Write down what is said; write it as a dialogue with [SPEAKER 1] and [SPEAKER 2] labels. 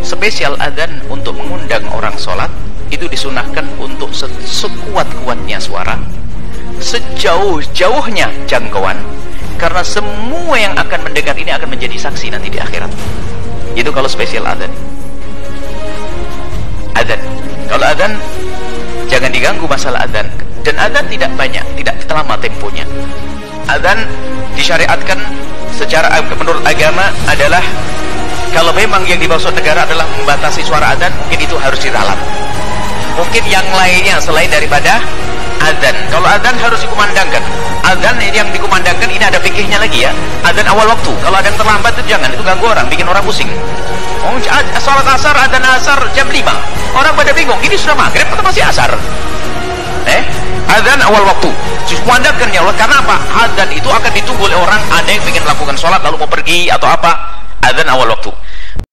[SPEAKER 1] spesial adzan untuk mengundang orang sholat itu disunahkan untuk sekuat-kuatnya suara, sejauh-jauhnya jangkauan, karena semua yang akan mendengar ini akan menjadi saksi nanti di akhirat. Itu kalau spesial adzan. Kalau adzan jangan diganggu masalah adzan, dan adzan tidak banyak, tidak lama temponya. Adzan disyariatkan secara menurut agama adalah kalau memang yang dimaksud negara adalah membatasi suara adzan, mungkin itu harus diralat. Mungkin yang lainnya selain daripada adzan. Kalau adzan harus dikumandangkan. Adzan yang dikumandangkan ini ada fikihnya lagi ya. Adzan awal waktu. Kalau adzan terlambat itu jangan, itu ganggu orang, bikin orang pusing. Oh, salat asar, adzan asar jam 5. Orang pada bingung, ini sudah maghrib atau masih asar? Adzan awal waktu. Kumandangkan ya Allah, karena apa? Adzan itu akan ditunggu oleh orang, ada yang ingin melakukan sholat lalu mau pergi atau apa. Adzan awal waktu.